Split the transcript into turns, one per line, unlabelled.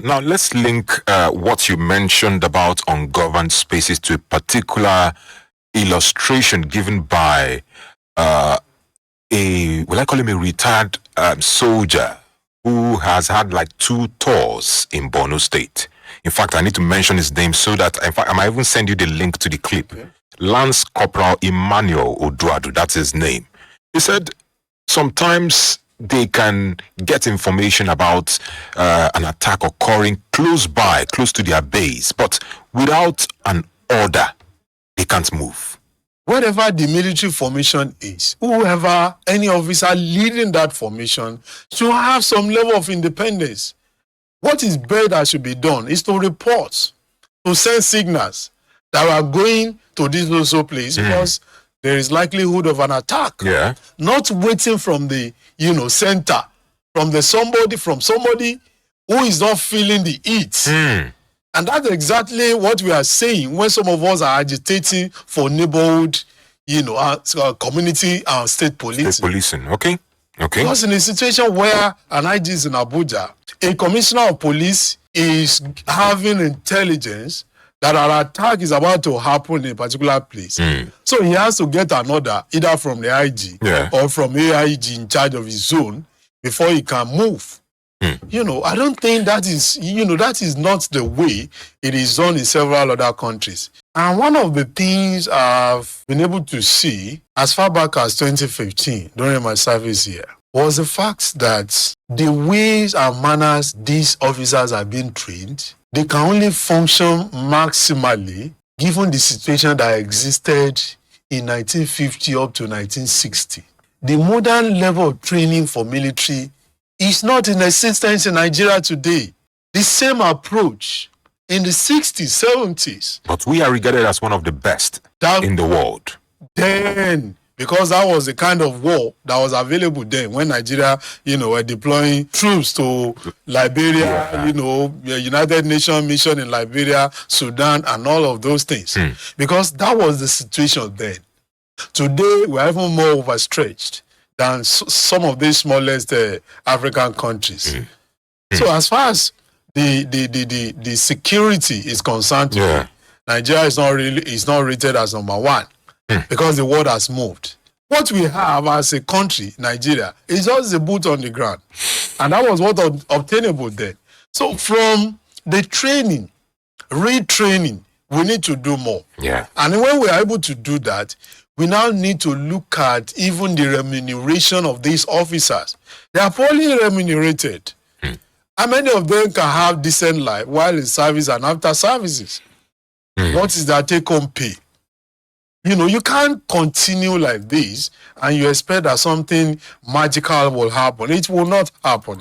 Now, let's link what you mentioned about ungoverned spaces to a particular illustration given by will I call him a retired soldier who has had like 2 tours in Borno State. In fact, I need to mention his name so that, in fact, I might even send you the link to the clip. Okay. Lance Corporal Emmanuel Oduadu, that's his name. He said sometimes they can get information about an attack occurring close to their base, but without an order, they can't move.
Whatever the military formation is, whoever, any officer leading that formation should have some level of independence. What is best that should be done is to report, to send signals that we are going to this also place because there is likelihood of an attack.
Yeah.
Not waiting from the, center, from somebody who is not feeling the heat. And that's exactly what we are saying when some of us are agitating for neighborhood, community and state policing.
State policing, okay.
Because in a situation where an IG is in Abuja, a commissioner of police is having intelligence that an attack is about to happen in a particular place. So he has to get an order either from the IG or from AIG in charge of his zone before he can move. I don't think that is not the way it is done in several other countries. And one of the things I've been able to see as far back as 2015 during my service here was the fact that the ways and manners these officers are being trained, they can only function maximally given the situation that existed in 1950 up to 1960. The modern level of training for military is not in existence in Nigeria today. The same approach in the 60s, 70s.
But we are regarded as one of the best in the world.
Then, because that was the kind of war that was available then when Nigeria, were deploying troops to Liberia, United Nations mission in Liberia, Sudan, and all of those things. Because that was the situation then. Today, we're even more overstretched than some of these smallest African countries. So as far as the security is concerned, Nigeria is not rated as number 1 because the world has moved. What we have as a country, Nigeria, is just the boot on the ground. And that was what obtainable then. So from the training, retraining, we need to do more. And when we are able to do that, we now need to look at even the remuneration of these officers. They are poorly remunerated. How many of them can have decent life while in service and after services? What is their take-home pay? You can't continue like this and you expect that something magical will happen. It will not happen.